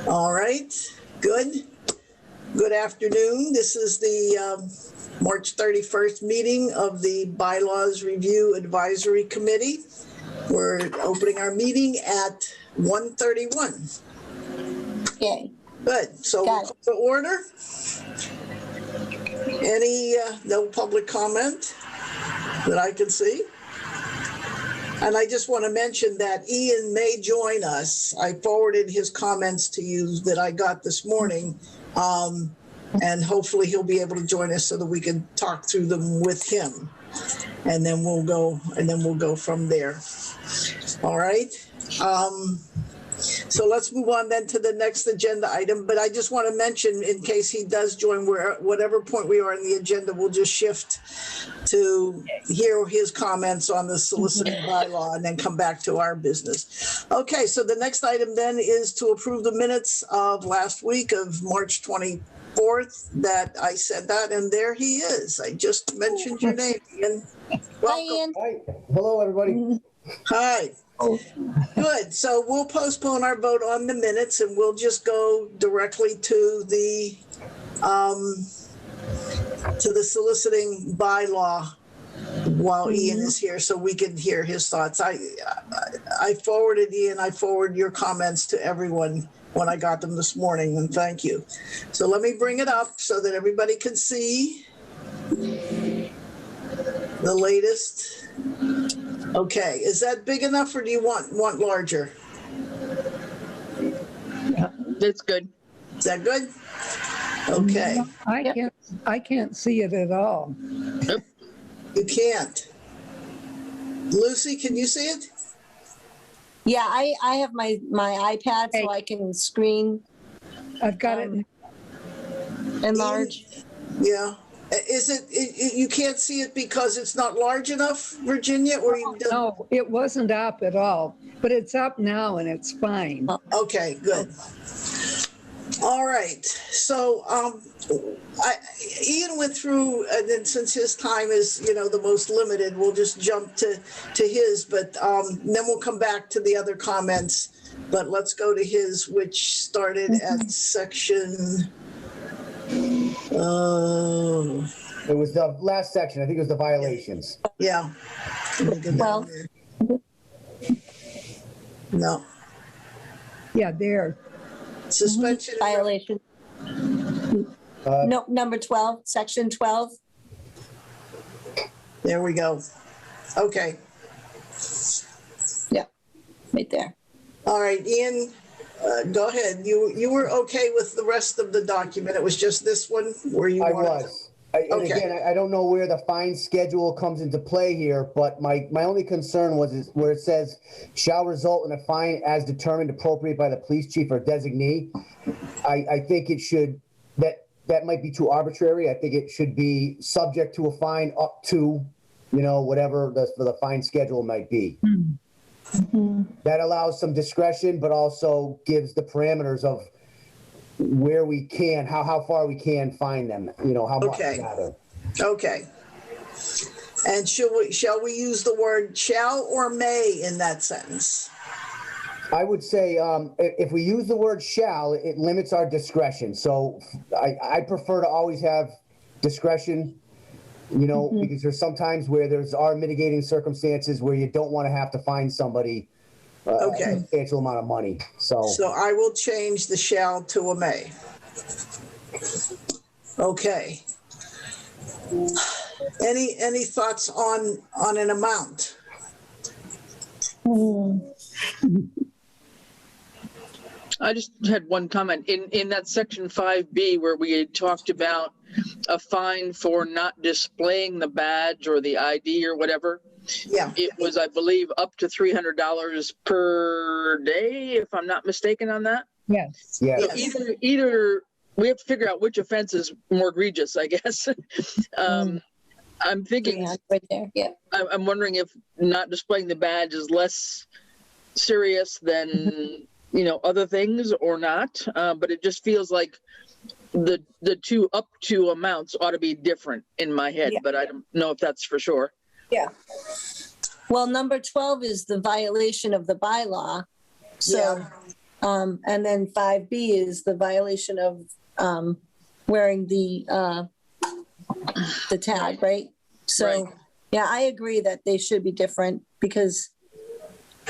All right, good. Good afternoon. This is the March 31st meeting of the Bylaws Review Advisory Committee. We're opening our meeting at 1:31. Okay. Good. So we'll call to order. No public comment that I can see. And I just want to mention that Ian may join us. I forwarded his comments to you that I got this morning. And hopefully he'll be able to join us so that we can talk through them with him. And then we'll go from there. All right. So let's move on then to the next agenda item. But I just want to mention, in case he does join, whatever point we are in the agenda, we'll just shift to hear his comments on the soliciting bylaw and then come back to our business. Okay, so the next item then is to approve the minutes of last week of March 24th that I said that, and there he is. I just mentioned your name, Ian. Welcome. Hi, Ian. Hi. Hello, everybody. Hi. Good. So we'll postpone our vote on the minutes and we'll just go directly to the soliciting bylaw while Ian is here so we can hear his thoughts. I forwarded your comments to everyone when I got them this morning, and thank you. So let me bring it up so that everybody can see the latest. Okay, is that big enough or do you want larger? Yeah, that's good. Is that good? Okay. I can't see it at all. You can't. Lucy, can you see it? Yeah, I have my iPad so I can screen. I've got it. Enlarge. Yeah. Is it you can't see it because it's not large enough, Virginia, or you don't? No, it wasn't up at all, but it's up now and it's fine. Okay, good. All right. So Ian went through, and then since his time is, the most limited, we'll just jump to his, but then we'll come back to the other comments. But let's go to his, which started at section. It was the last section. I think it was the violations. Yeah. Well. No. Yeah, there. Suspension. Violation. No, number 12, section 12. There we go. Okay. Yeah, right there. All right, Ian, go ahead. You were okay with the rest of the document. It was just this one where you I wanted was. And again, I don't know where the fine schedule comes into play here, but my only concern was where it says shall result in a fine as determined appropriate by the police chief or designee. I think it should, that might be too arbitrary. I think it should be subject to a fine up to, whatever the fine schedule might be. Mm-hmm. That allows some discretion, but also gives the parameters of where we can, how far we can find them, how much rather. Okay. And shall we use the word shall or may in that sentence? I would say if we use the word shall, it limits our discretion. So I prefer to always have discretion, because there's sometimes where are mitigating circumstances where you don't want to have to find somebody a substantial amount of money. So I will change the shall to a may. Okay. Any thoughts on an amount? I just had one comment. In that section 5B where we had talked about a fine for not displaying the badge or the ID or whatever. Yeah. It was, I believe, up to $300 per day, if I'm not mistaken on that. Yes. Yeah. So either we have to figure out which offense is more egregious, I guess. I'm thinking, right there. Yeah. I'm wondering if not displaying the badge is less serious than other things or not. But it just feels like the two up to amounts ought to be different in my head, but I don't know if that's for sure. Yeah. Well, number 12 is the violation of the bylaw. So And then 5B is the violation of wearing the tag, right? So, Right. yeah, I agree that they should be different because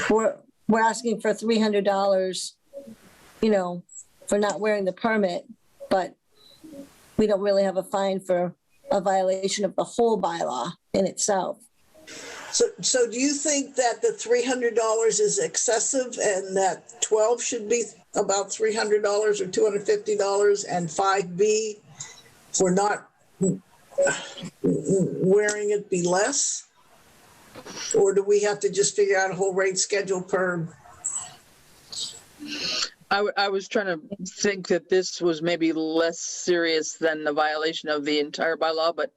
we're asking for $300, for not wearing the permit, but we don't really have a fine for a violation of the whole bylaw in itself. So do you think that the $300 is excessive and that 12 should be about $300 or $250 and 5B for not wearing it be less? Or do we have to just figure out a whole rate schedule per? I was trying to think that this was maybe less serious than the violation of the entire bylaw, but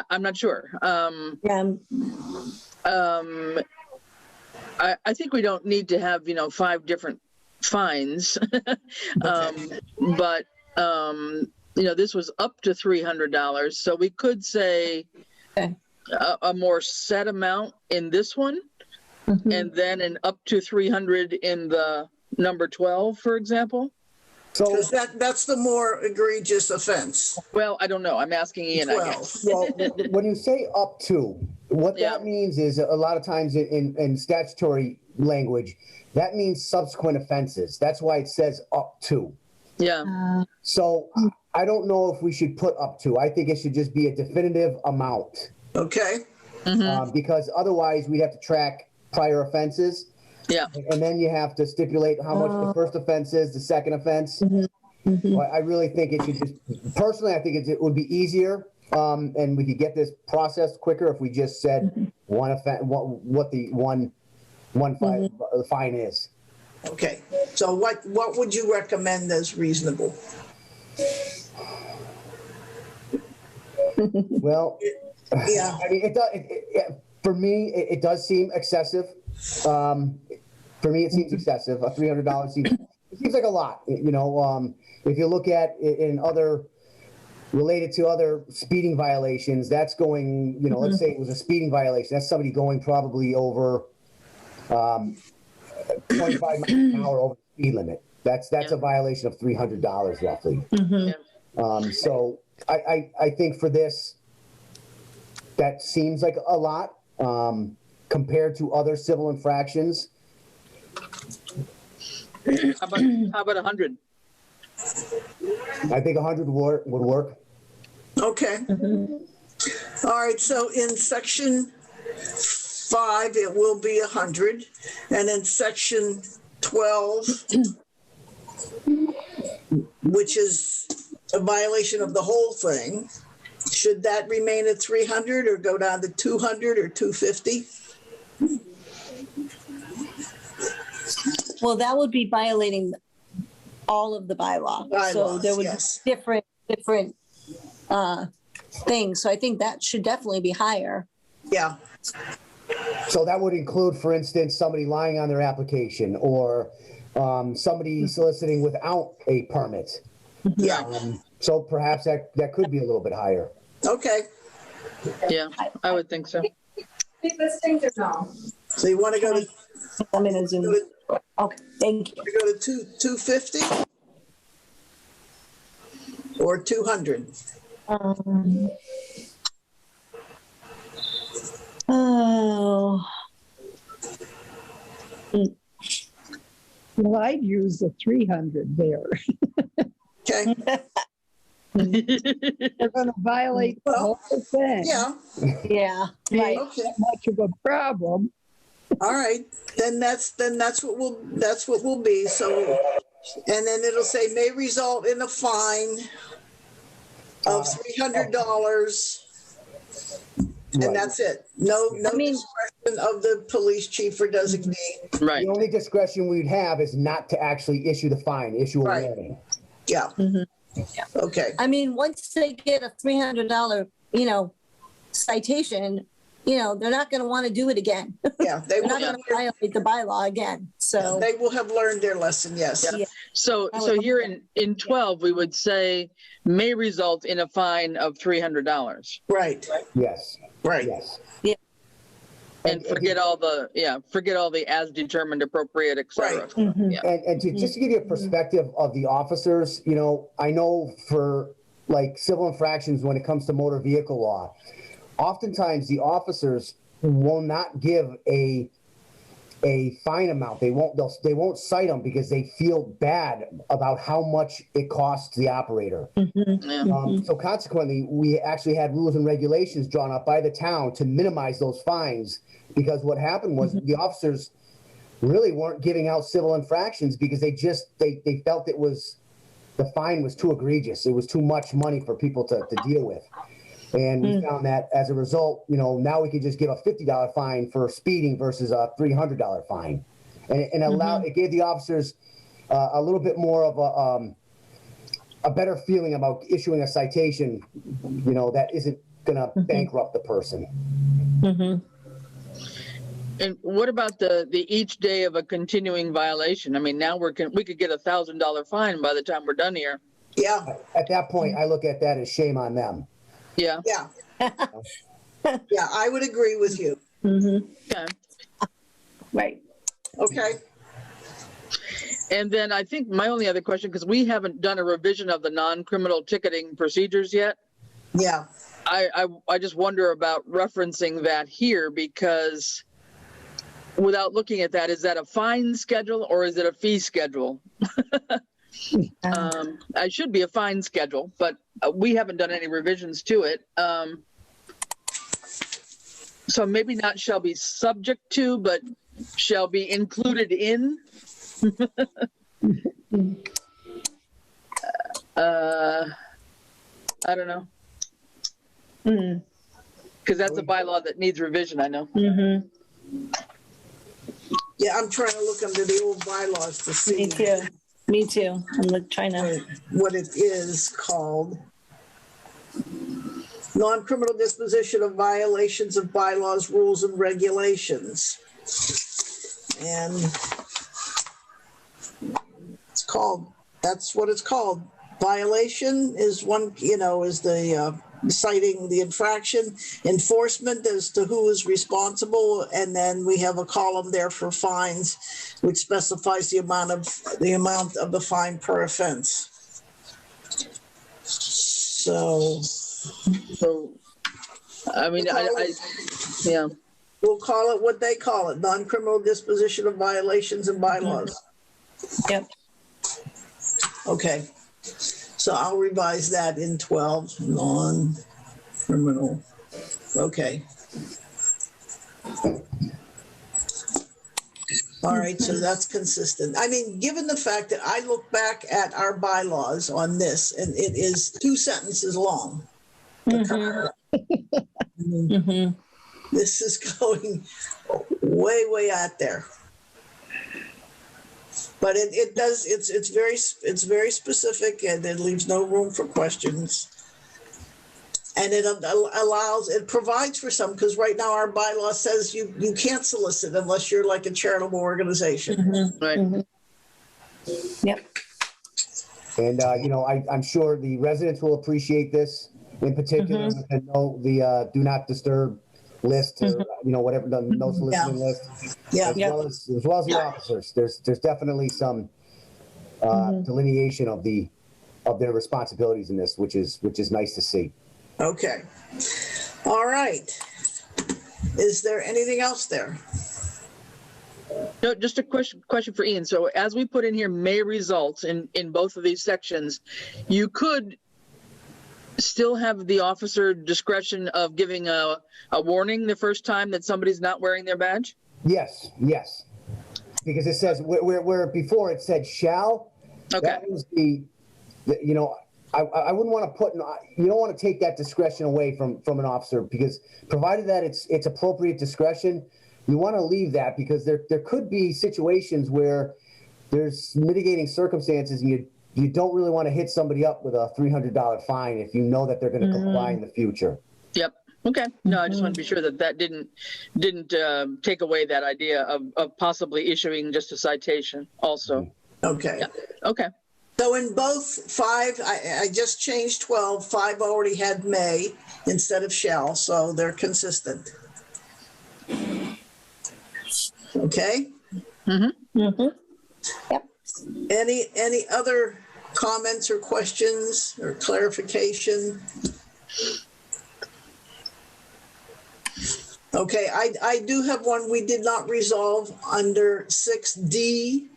I'm not sure. Yeah, I think we don't need to have, 5 different fines. But, this was up to $300. So we could say Okay. a more set amount in this one, Mhm. and then an up to 300 in the number 12, for example. So, Because that's the more egregious offense. Well, I don't know. I'm asking Ian, I guess. 12. well, when you say up to, what Yeah. that means is a lot of times in statutory language, that means subsequent offenses. That's why it says up to. Yeah. So I don't know if we should put up to. I think it should just be a definitive amount Okay, because otherwise we'd have to track prior offenses. Yeah. And then you have to stipulate how much the first offense is, the second offense. Well, I really think it should just, personally, I think it would be easier and we could get this processed quicker if we just said one offense, what the one fine is. okay. So what would you recommend as reasonable? Well, Yeah, I mean, for me, it does seem excessive. For me, it seems excessive. $300 seems like a lot. If you look at it in other related to other speeding violations, that's going. Let's say it was a speeding violation. That's somebody going probably over 25 miles an hour over the speed limit. That's a violation of $300 roughly. So I think for this, that seems like a lot compared to other civil infractions. How about 100? I think 100 would work. okay. All right, so in section 5, it will be 100. And in section 12, which is a violation of the whole thing, should that remain at 300 or go down to 200 or 250? Well, that would be violating all of the bylaw. So Bylaws, there would yes. be different things. So I think that should definitely be higher. Yeah, So that would include, for instance, somebody lying on their application or somebody soliciting without a permit. yeah, So perhaps that could be a little bit higher. okay. Yeah, I would think so. So you want to go to, I'm in a Zoom. Okay, thank you. go to 250 or 200? Oh, Well, I'd use the 300 there. Okay, They're going to violate the Well, whole thing. yeah, yeah, right. okay. Much of a problem. All right, then that's what we'll be. So, and then it'll say may result in a fine of $300, and Right. that's it. No I mean- discretion of the police chief or designee. Right. The only discretion we'd have is not to actually issue the fine, issue a Right. warning. Yeah. Okay. I mean, once they get a $300, citation, they're not going to want to do it again. Yeah, they They're will. not going to violate the bylaw again. So, They will have learned their lesson. Yes. Yeah. yeah. So here in 12, we would say may result in a fine of $300. Right. Yes, Right. yes. Yeah. And forget all the as determined, appropriate, et cetera. Right. Yeah. And just to give you a perspective of the officers, you know, I know for like civil infractions when it comes to motor vehicle law, oftentimes the officers will not give a fine amount. They won't cite them because they feel bad about how much it costs the operator. So consequently, we actually had rules and regulations drawn up by the town to minimize those fines, because what happened was the officers really weren't giving out civil infractions because they felt the fine was too egregious. It was too much money for people to deal with. And we found that as a result, you know, now we could just give a $50 fine for speeding versus a $300 fine. And it gave the officers a little bit more of a better feeling about issuing a citation, you know, that isn't going to bankrupt the person. And what about the each day of a continuing violation? I mean, now we could get $1,000 fine by the time we're done here. Yeah, At that point, I look at that as shame on them. Yeah. yeah. Yeah, I would agree with you. Okay. Right. Okay. And then I think my only other question, because we haven't done a revision of the non-criminal ticketing procedures yet. Yeah. I just wonder about referencing that here, because without looking at that, is that a fine schedule or is it a fee schedule? I should be a fine schedule, but we haven't done any revisions to it. So maybe not shall be subject to, but shall be included in. I don't know. Because that's a bylaw that needs revision, I know. Yeah, I'm trying to look under the old bylaws to see. Me too. Me too. I'm trying to. What it is called. Non-criminal disposition of violations of bylaws, rules, and regulations. And it's called, that's what it's called. Violation is one, you know, is the citing the infraction, enforcement as to who is responsible, and then we have a column there for fines, which specifies the amount of the fine per offense. So I mean, yeah. We'll call it what they call it, non-criminal disposition of violations and bylaws. Yep. Okay. So I'll revise that in 12, non-criminal. Okay. All right, so that's consistent. I mean, given the fact that I look back at our bylaws on this, and it is 2 sentences long. This is going way, way out there. But it does, it's very specific, and it leaves no room for questions. And it provides for some, because right now our bylaw says you can't solicit unless you're like a charitable organization. Right. Yep. And, you know, I'm sure the residents will appreciate this in particular, and know the do not disturb list, or, you know, whatever, the no soliciting list, as well as the officers. There's definitely some delineation of their responsibilities in this, which is nice to see. Okay. All right. Is there anything else there? No, just a question for Ian. So as we put in here may result in both of these sections, you could still have the officer discretion of giving a warning the first time that somebody's not wearing their badge? Yes. Because it says where before it said shall. Okay. That was you know, I wouldn't want to you don't want to take that discretion away from an officer, because provided that it's appropriate discretion, you want to leave that, because there could be situations where there's mitigating circumstances, and you don't really want to hit somebody up with a $300 fine if you know that they're going to comply in the future. Yep. Okay. No, I just want to be sure that didn't take away that idea of possibly issuing just a citation also. Okay. Yeah. Okay. So in both 5, I just changed 12. 5 already had may instead of shall, so they're consistent. Okay? Mm-hmm. Yep. Any other comments or questions or clarification? Okay, I do have one we did not resolve under 6D.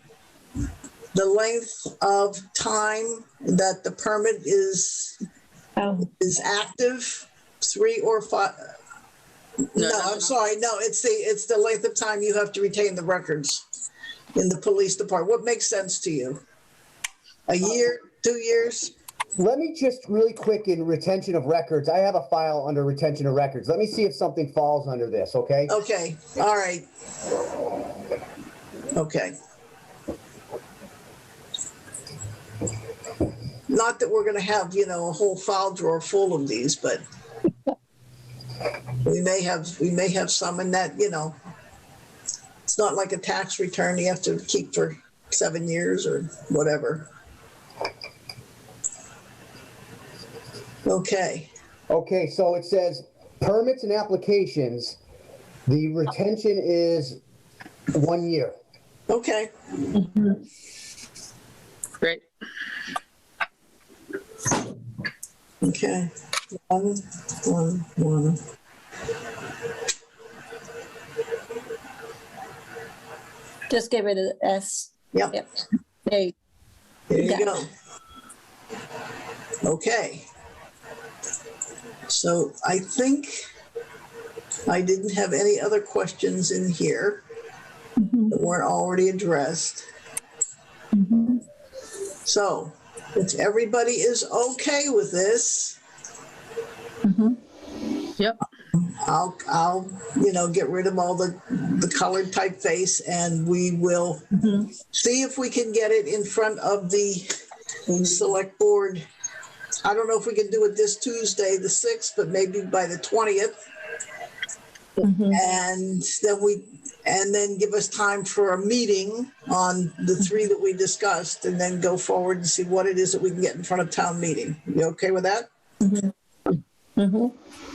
The length of time that the permit is active, 3 or 5. No, I'm sorry. No, it's the length of time you have to retain the records in the police department. What makes sense to you? A year, 2 years? Let me just really quick in retention of records. I have a file under retention of records. Let me see if something falls under this, okay? Okay, all right. Okay. Not that we're gonna have, a whole file drawer full of these, but we may have some in that, it's not like a tax return you have to keep for 7 years or whatever. Okay. Okay, so it says permits and applications, the retention is 1 year. Okay. Great. Okay. One. Just get rid of the S. Yep. Yep. There You go. Okay. So I think I didn't have any other questions in here that weren't already addressed. So if everybody is okay with this, Yep. I'll get rid of all the colored typeface, and we will see if we can get it in front of the select board. I don't know if we can do it this Tuesday, the 6th, but maybe by the 20th. And then give us time for a meeting on the 3 that we discussed, and then go forward and see what it is that we can get in front of town meeting. You okay with that?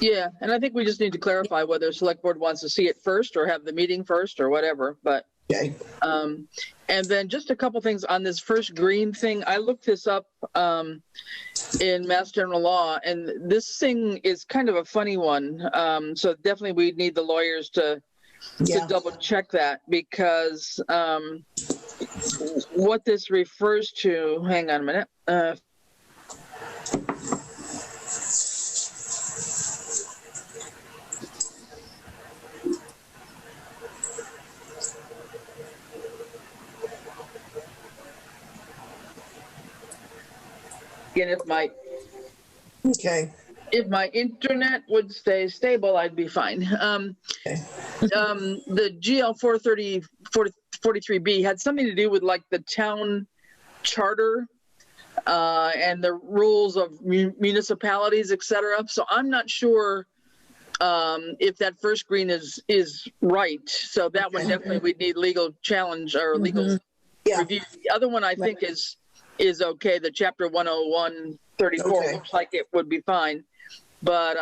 Yeah, and I think we just need to clarify whether select board wants to see it first or have the meeting first or whatever, but. Okay. And then just a couple things on this first green thing. I looked this up in Mass General Law, and this thing is kind of a funny one. So definitely we need the lawyers to double check that, because what this refers to, hang on a minute. Again, if my internet would stay stable, I'd be fine. The GL 443B had something to do with like the town charter and the rules of municipalities, et cetera. So I'm not sure if that first green is right. So that one definitely we'd need legal challenge or legal review. The other one I think is okay. The chapter 10134 looks like it would be fine, but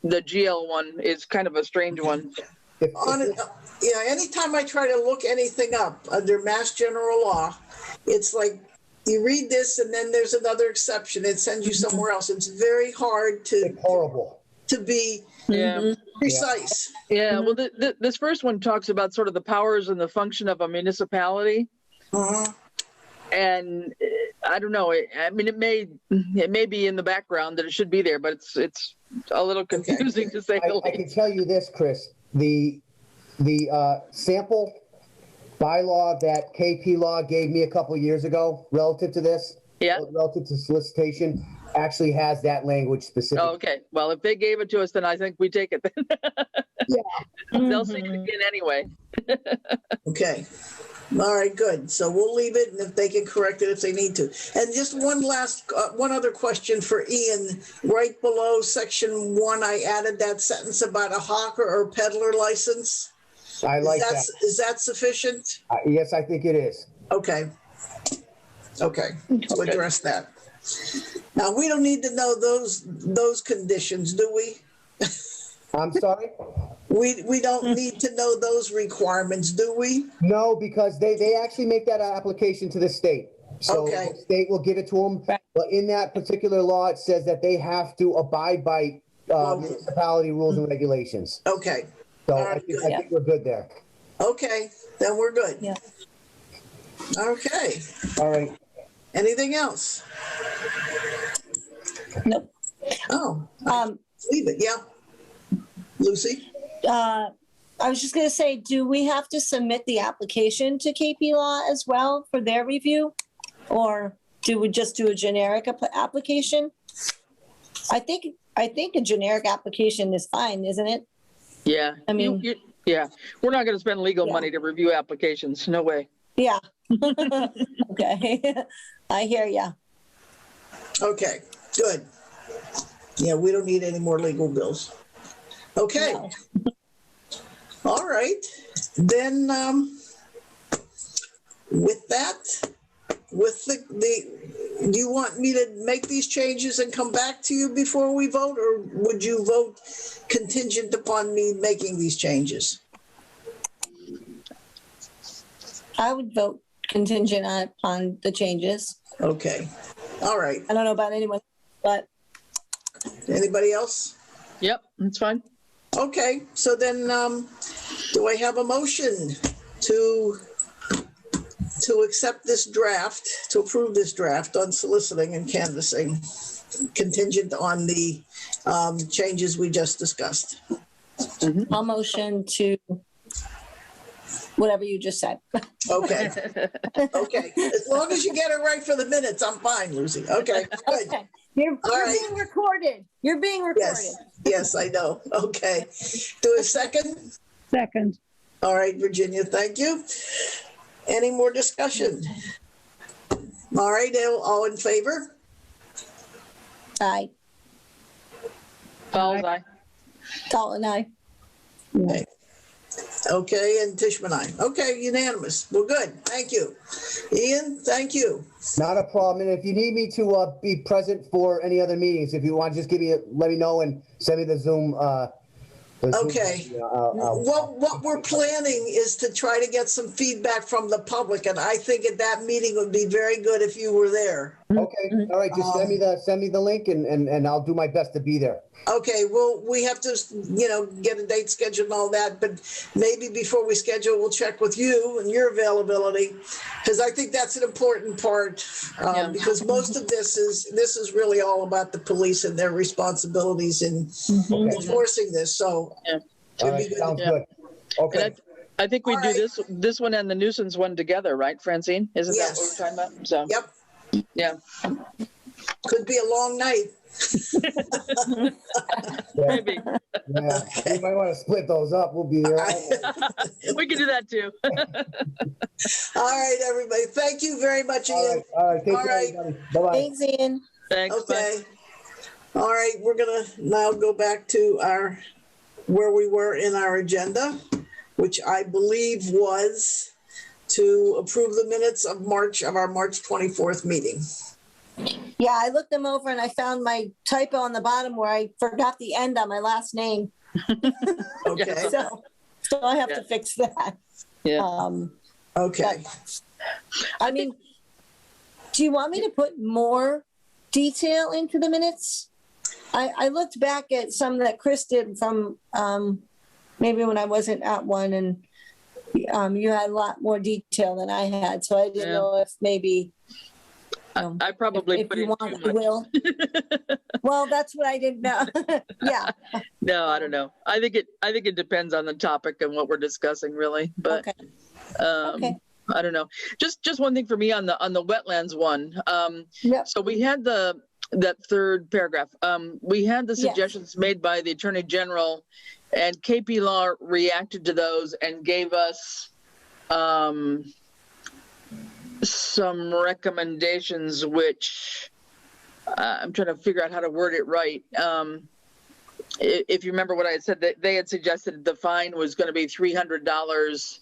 the GL one is kind of a strange one. Anytime I try to look anything up under Mass General Law, it's like you read this and then there's another exception. It sends you somewhere else. It's very hard to be precise. Yeah. Well, this first one talks about sort of the powers and the function of a municipality. And I don't know. It may be in the background that it should be there, but it's a little confusing to say the least. I can tell you this, Chris. The sample bylaw that KP Law gave me a couple of years ago relative to this, relative to solicitation, actually has that language specifically. Oh, okay. Well, if they gave it to us, then I think we take it. They'll see it again anyway. Okay. All right, good. So we'll leave it, and if they can correct it if they need to. And just one other question for Ian. Right below section 1, I added that sentence about a hawker or peddler license. I like that. Is that sufficient? Yes, I think it is. Okay. We'll address that. Now, we don't need to know those conditions, do we? I'm sorry? We don't need to know those requirements, do we? No, because they actually make that application to the state. So Okay. the state will give it to them. Right. But in that particular law, it says that they have to abide by municipality rules and regulations. Okay, So All I right, think, good. I think we're good there. okay, then we're good. Yeah. Okay, All right. anything else? Nope. Oh, Um, leave it, yeah. Lucy? I was just gonna say, do we have to submit the application to KP Law as well for their review? Or do we just do a generic application? I think a generic application is fine, isn't it? Yeah. I mean- Yeah, we're not going to spend legal Yeah. money to review applications. No way. Yeah. Okay. I hear ya. Okay, good. Yeah, we don't need any more legal bills. Okay, No. all right. Then, with that, with do you want me to make these changes and come back to you before we vote, or would you vote contingent upon me making these changes? I would vote contingent on the changes. Okay, all right. I don't know about anyone, but Anybody else? Yep, that's fine. Okay, so then, do I have a motion to accept this draft, to approve this draft on soliciting and canvassing, contingent on the changes we just discussed? I'll motion to whatever you just said. Okay, okay. As long as you get it right for the minutes, I'm fine, Lucy. Okay, good. Okay. You're right. being recorded. You're being recorded. Yes, yes, I know. Okay. Do a second? Second. All right, Virginia, thank you. Any more discussion? All right, all in favor? Aye. Fowles, aye. Dalton, aye. Okay. Okay, and Tishman, aye. Okay, unanimous. Well, good. Thank you. Ian, thank you. Not a problem. And if you need me to be present for any other meetings, if you want, just let me know and send me the Zoom. Okay. What we're planning is to try to get some feedback from the public, and I think at that meeting would be very good if you were there. Okay. All right. Just send me the link and I'll do my best to be there. Okay, well, we have to, get a date scheduled and all that, but maybe before we schedule, we'll check with you and your availability, because I think that's an important part, because most of this is really all about the police and their responsibilities in enforcing this, so. Yeah. All right. Sounds good. Okay. And I think we All do right. this one and the nuisance one together, right, Francine? Isn't that what Yes. we're talking about? So, Yep, yeah, could be a long night. Yeah. maybe. Yeah. You might want to split those up. We'll be there. We can do that too. All right, everybody, thank you very much, All Ian. right. All right. Take All care, right. everybody. Bye-bye. Thanks, Ian. Thanks. Bye. Okay. All right, we're gonna now go back to where we were in our agenda, which I believe was to approve the minutes of our March 24th meeting. Yeah, I looked them over and I found my typo on the bottom where I forgot the end on my last name. Okay, So I have to fix that. Yeah. okay. I mean, do you want me to put more detail into the minutes? I looked back at some that Chris did from maybe when I wasn't at one, and you had a lot more detail than I had, so I didn't Yeah. know if maybe. I probably if put you in want, too I much. will. Well, that's what I didn't know. Yeah. No, I don't know. I think it depends on the topic and what we're discussing, really. But Okay. Okay. I don't know. Just one thing for me on the wetlands one. Yep. So we had that third paragraph. We had the Yes. suggestions made by the Attorney General, and KP Law reacted to those and gave us some recommendations, which I'm trying to figure out how to word it right. If you remember what I had said, that they had suggested the fine was going to be $300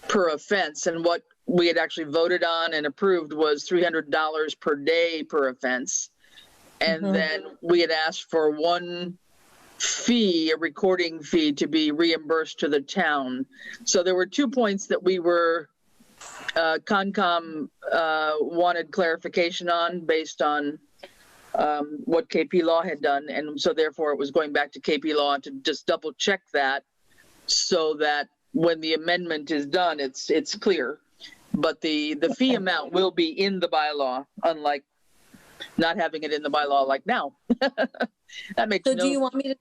per offense, and what we had actually voted on and approved was $300 per day per offense. And then we had asked for one fee, a recording fee, to be reimbursed to the town. So there were 2 points that we were, Concom wanted clarification on based on what KP Law had done. And so therefore it was going back to KP Law to just double check that so that when the amendment is done, it's clear. But the fee amount will be in the bylaw, unlike not having it in the bylaw like now. That makes So do you no want me to,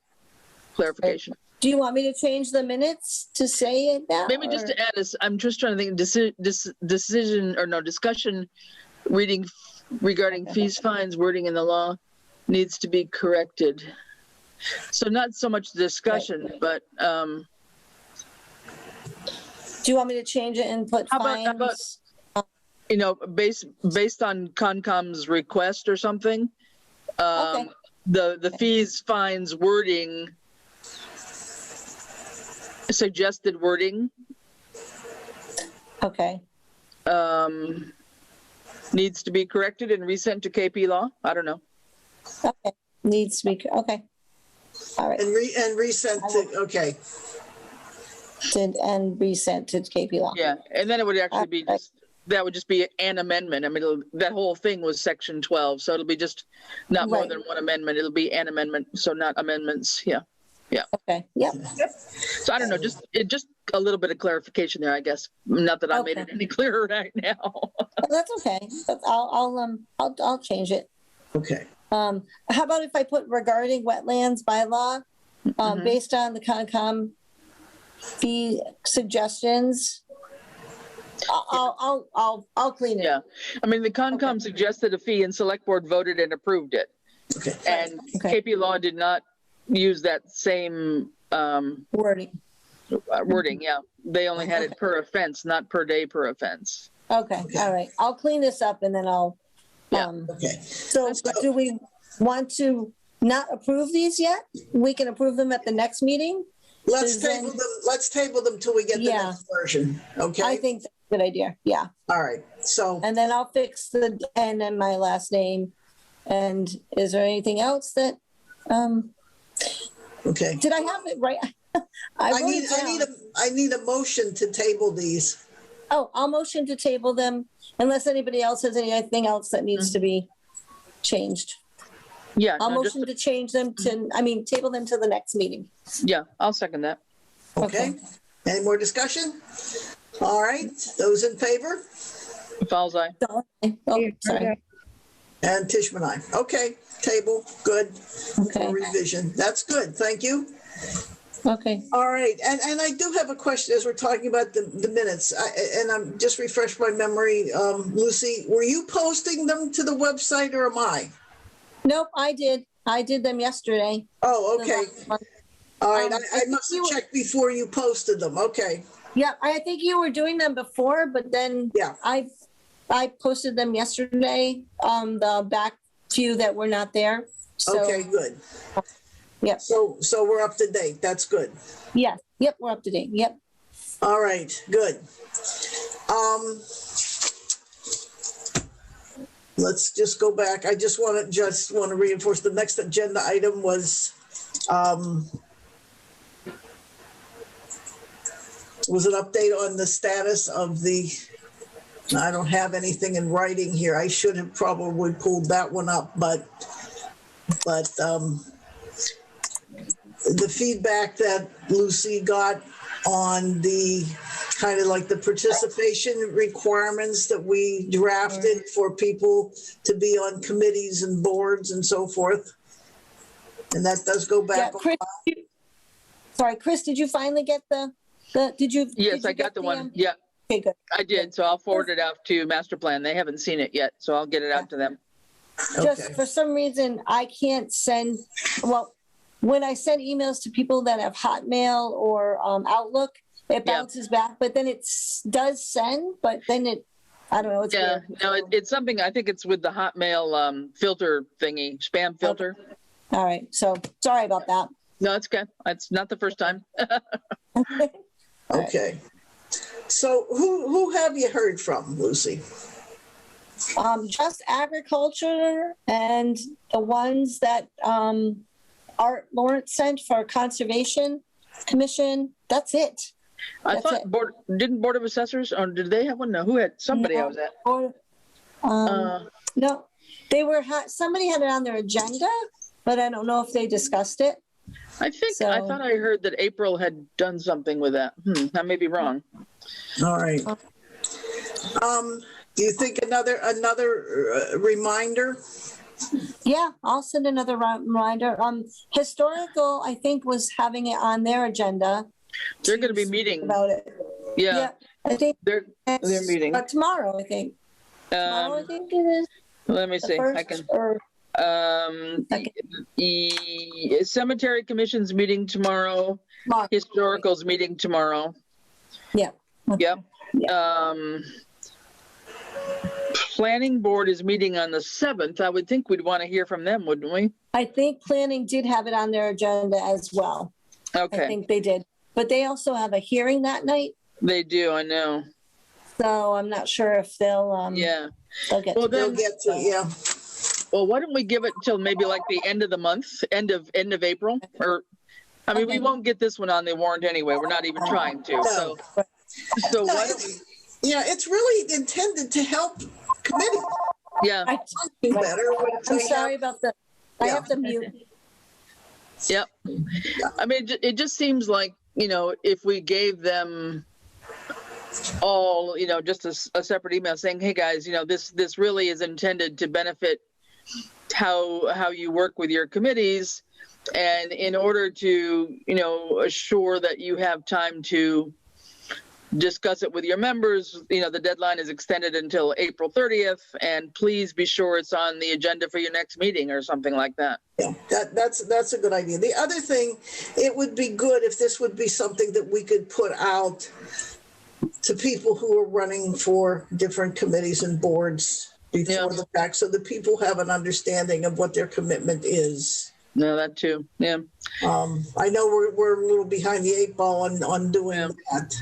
clarification. do you want me to change the minutes to say it now? Maybe just or- to add this, I'm just trying to think, discussion reading regarding fees, fines, wording in the law needs to be corrected. So not so much discussion, but Do you want me to change it and put How fines? about- based on Concom's request or something, Okay. the fees, fines, wording, suggested wording, Okay, needs to be corrected and resent to KP Law. I don't know. okay, needs to be, okay. All right, And resent to, okay, and resent to KP Law. Yeah, and then it would actually be Alright. just, that would just be an amendment. I mean, that whole thing was section 12, so it'll be just not more Right. than one amendment. It'll be an amendment, so not amendments. Yeah. Okay, yep, So I don't know, just a little bit of clarification there, I guess. Not that I made it Okay. any clearer right now. that's okay. But I'll change it. okay. How about if I put regarding wetlands bylaw, Mhm. based on the Concom fee suggestions? I'll clean it. Yeah, I mean, the Concom suggested a fee and select board voted and approved it. Okay. And Okay. KP Law did not use that same Wording. wording, yeah. They only had it per offense, not per day per offense. Okay, all right. I'll clean this up and then I'll, Yeah. Okay. so do we want to not approve these yet? We can approve them at the next meeting? Let's Then- table them till we get the Yeah. next version, I okay? think that's a good idea, yeah. All right, so, And then I'll fix the N and my last name. And is there anything else that, okay. did I have it right? I wrote need, it I down. need a motion to table these. Oh, I'll motion to table them unless anybody else has anything else that needs to be changed. Yeah, I'll no, just- motion to change them to, table them to the next meeting. yeah, I'll second that. Okay? Any more discussion? All right, those in favor? Fowles eye. Oh, sorry. And Tishman, I. Okay, table, good. Okay, Revision, that's good, thank you. okay. All right, and I do have a question as we're talking about the minutes, and I'm just refresh my memory. Lucy, were you posting them to the website or am I? Nope, I did. I did them yesterday. Oh, The okay, last one. all right, I I think must you have were- checked before you posted them, okay, Yeah, I think you were doing them before, but then yeah, I posted them yesterday, the back few that were not there. So, okay, good. Yep. So we're up to date, that's good. yeah, yep, we're up to date. Yep. All right, good. Let's just go back. I just want to reinforce the next agenda item was an update on the status of the, I don't have anything in writing here. I should have probably pulled that one up, but the feedback that Lucy got on the kind of like the participation requirements that we drafted for people to be on committees and boards and so forth. And that does go Yeah, back. Chris, sorry, Chris, did you finally get did you? Yes, did you I got get the one. um, Yeah, Okay, good. I did. So I'll forward it out to master plan. They haven't seen it yet, so I'll get it out to them. Just Okay. for some reason, I can't send, well, when I send emails to people that have Hotmail or Outlook, it Yeah. bounces back, but then it does send, but then I don't know, it's Yeah, weird. no, it's something, I think it's with the Hotmail filter thingy, spam filter. All right, so sorry about that. No, it's okay. It's not the first time. Okay. So who have you heard from, Lucy? Just agriculture and the ones that Art Lawrence sent for Conservation Commission. That's it. I That's thought it. didn't Board of Assessors, or did they have one? No, who had, somebody I No. was at. Or, no, they were, somebody had it on their agenda, but I don't know if they discussed it. I think, So- I thought I heard that April had done something with that. I may be wrong. All right. Do you think another reminder? Yeah, I'll send another reminder. Historical, I think, was having it on their agenda. They're going to be speak meeting. about it. Yeah, I think they're meeting. tomorrow. I think tomorrow. I think it is Let me the see. first I can. or The Cemetery Commission's meeting tomorrow. March. Historical's meeting tomorrow. Yeah. Okay. Yep. Yeah. Planning Board is meeting on the 7th. I would think we'd want to hear from them, wouldn't we? I think planning did have it on their agenda as well. I Okay, think they did, but they also have a hearing that night, they do. I know. so I'm not sure if they'll Yeah. they'll get. Well, to They'll then, get to, yeah. well, why don't we give it till maybe like the end of the month, end of April, or I mean, we Okay. won't get this one on the warrant anyway. We're not even trying to. So why don't we? Yeah, it's really intended to help committee Yeah. Right. do better. when I'm they sorry have- about the. I Yeah. have to mute. Yep. I mean, it just seems like, if we gave them all, just a separate email saying, hey guys, this really is intended to benefit how you work with your committees. And in order to, assure that you have time to discuss it with your members, the deadline is extended until April 30th, and please be sure it's on the agenda for your next meeting or something like that. Yeah, that's a good idea. The other thing, it would be good if this would be something that we could put out to people who are running for different committees and boards before the fact, so that people have an understanding of what their commitment is. No, that too. Yeah. I know we're a little behind the 8 ball on doing that.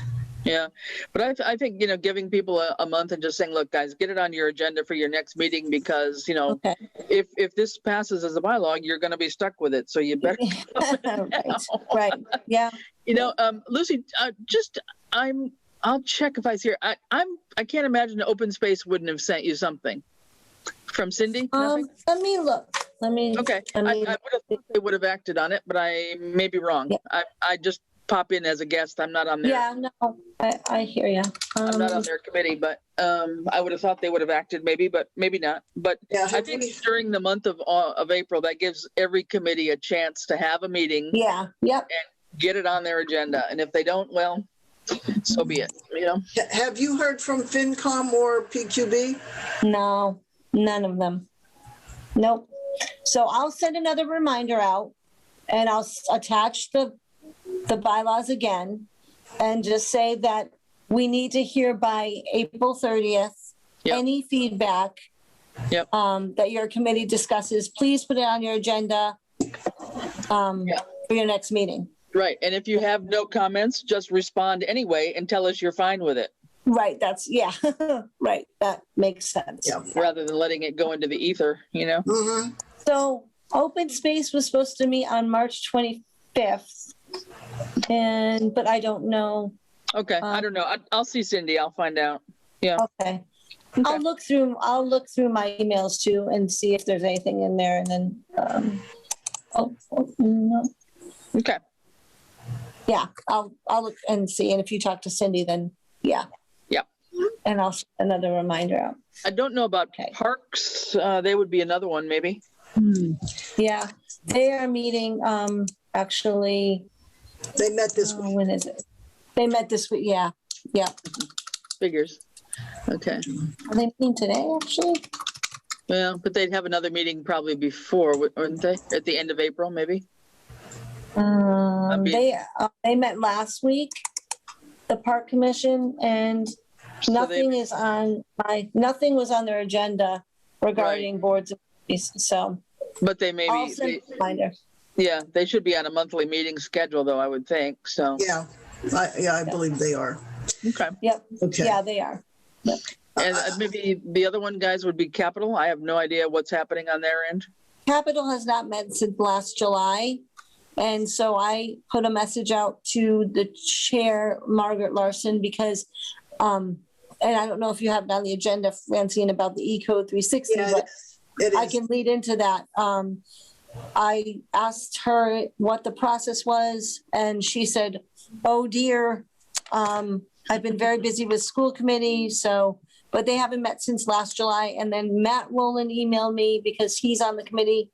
Yeah, but I think, giving people a month and just saying, look, guys, get it on your agenda for your next meeting, because, Okay. if this passes as a bylaw, you're going to be stuck with it. So you better. Right. Yeah. Lucy, I'll check if I see her. I can't imagine Open Space wouldn't have sent you something from Cindy. Nothing? Let me look. Okay. I would have thought they would have acted on it, but I may be wrong. Yeah. I just pop in as a guest. I'm not on their. Yeah. No, I hear you. I'm not on their committee, but I would have thought they would have acted maybe, but maybe not. But Yeah, I think during the month of April, that gives every committee a chance to have a meeting, Yeah. Yep. get it on their agenda. And if they don't, well, so be it, Have you heard from FinCom or PQB? No, none of them. Nope. So I'll send another reminder out, and I'll attach the bylaws again, and just say that we need to hear by April 30th, Yep. any feedback Yep. that your committee discusses, please put it on your agenda for your next meeting. Right. And if you have no comments, just respond anyway and tell us you're fine with it, Right, right, that makes sense. Yeah. rather than letting it go into the ether, Mm-hmm. So Open Space was supposed to meet on March 25th, but I don't know. Okay. I don't know. I'll see Cindy. I'll find out. Yeah. Okay. Okay. I'll look through my emails too and see if there's anything in there, and then no. Okay. Yeah, I'll look and see, and if you talk to Cindy, then yeah. Yep. And I'll send another reminder out. I don't know about Okay. parks. They would be another one, maybe. Yeah, they are meeting actually. They met this week. When is it? They met this week. Yeah. Figures. Okay. Are they meeting today actually? Well, but they'd have another meeting probably before, wouldn't they? At the end of April, maybe? They met last week, the park commission, and So nothing was on their agenda regarding boards and committees, so But they I'll maybe, send a reminder. they should be on a monthly meeting schedule, though, I would think. So, Yeah, I believe they are. okay. Yep, Okay. yeah, they are. And maybe the other one, guys, would be capital. I have no idea what's happening on their end. Capital has not met since last July. And so I put a message out to the chair, Margaret Larson, because, and I don't know if you have it on the agenda, Francine, about the E-Code 360, Yeah, but it I is. can lead into that. I asked her what the process was, and she said, oh dear, I've been very busy with school committee, so, but they haven't met since last July. And then Matt Rowland emailed me because he's on the committee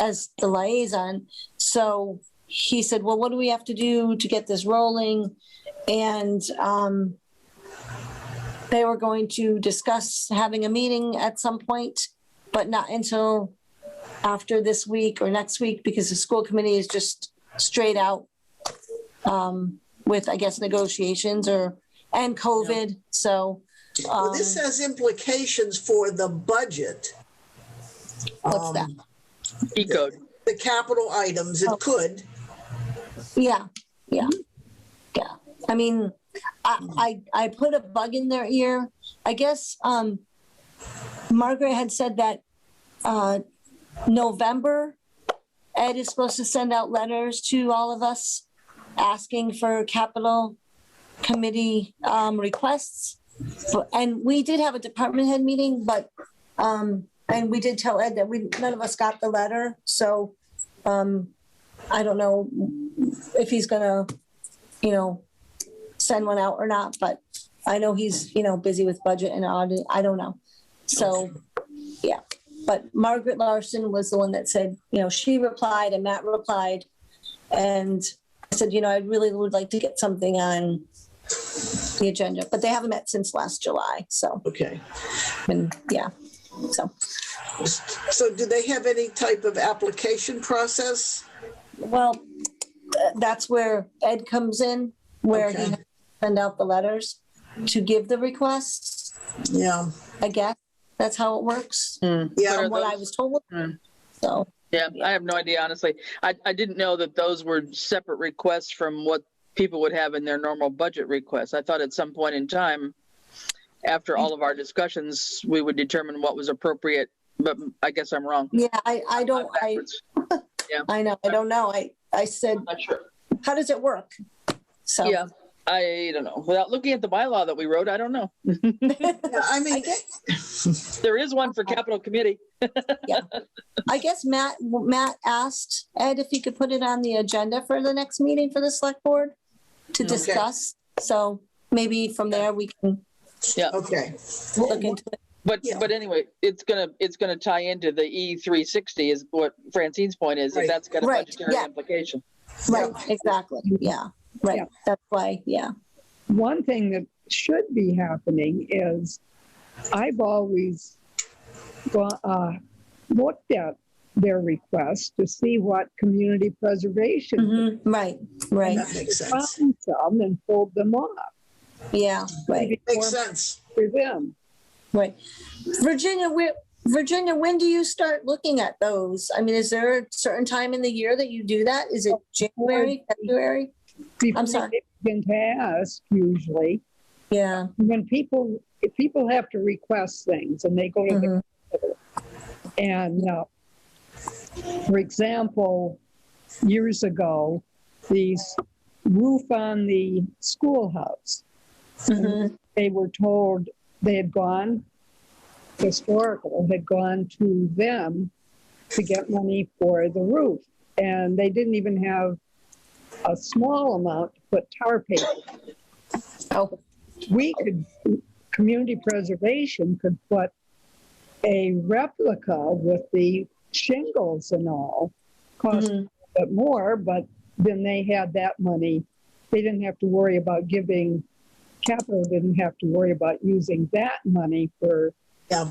as the liaison. So he said, well, what do we have to do to get this rolling? And they were going to discuss having a meeting at some point, but not until after this week or next week, because the school committee is just straight out with, I guess, negotiations and COVID. So Well, this has implications for the budget. what's that? E-code. The capital items, it could. Yeah. I mean, I put a bug in their ear. I guess Margaret had said that November, Ed is supposed to send out letters to all of us asking for capital committee requests. And we did have a department head meeting, but and we did tell Ed that none of us got the letter. So I don't know if he's gonna, send one out or not, but I know he's, busy with budget and audit. I don't know. So, yeah. But Margaret Larson was the one that said, she replied and Matt replied. And I said, I really would like to get something on the agenda, but they haven't met since last July. So, Okay. and yeah, so. So do they have any type of application process? Well, that's where Ed comes in, where he Okay. has to send out the letters to give the requests. Yeah. I guess that's how it works, Yeah. from what I was told. So, Yeah, I have no idea, honestly. I didn't know that those were separate requests from what people would have in their normal budget requests. I thought at some point in time, after all of our discussions, we would determine what was appropriate, but I guess I'm wrong. yeah, I don't, I know, I don't know. I said, I'm not sure. how does it work? So, Yeah, I don't know. Without looking at the bylaw that we wrote, I don't know. Yeah, I mean, There is one for capital committee. I guess Matt asked Ed if he could put it on the agenda for the next meeting for the select board to discuss. So maybe from there we can Yeah, okay. look into it. but Yeah. but anyway, it's gonna tie into the E360 is what Francine's point is. Right. If that's got a Right, budgetary yeah. implication. Right, exactly. Yeah, right. Yeah. That's why, yeah. One thing that should be happening is I've always looked at their requests to see what community preservation Mhm, right, right. That makes sense. found some and pulled them off. Yeah, right, Maybe Makes more sense. for them. right. Virginia, when do you start looking at those? I mean, is there a certain time in the year that you do that? Is it January, February? Before sorry. they begin to ask, usually, Yeah. if people have to request things and they go to Mhm. and for example, years ago, these roof on the schoolhouse, Mhm. they were told they had gone, historical had gone to them to get money for the roof. And they didn't even have a small amount to put tar paper. Oh, Community preservation could put a replica with the shingles and all, cost mhm. a bit more, but then they had that money. They didn't have to worry about giving, capital didn't have to worry about using that money for Yeah.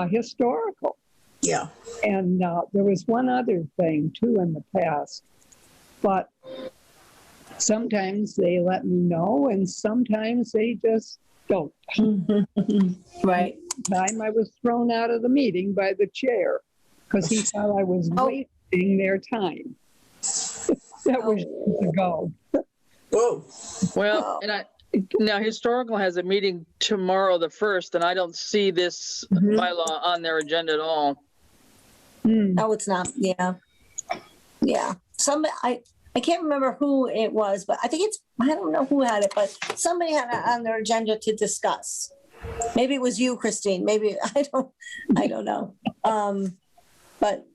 historical. Yeah. And there was one other thing too in the past, but sometimes they let me know and sometimes they just don't. Right. Time I was thrown out of the meeting by the chair because he thought I was Oh. wasting their time. That was years ago. Whoa. Well, and now historical has a meeting tomorrow, the 1st, and I don't see this Mhm. bylaw on their agenda at all. Hmm. No, it's not. Yeah. Yeah. I can't remember who it was, but I think I don't know who had it, but somebody had it on their agenda to discuss. Maybe it was you, Christine. Maybe, I don't know. But,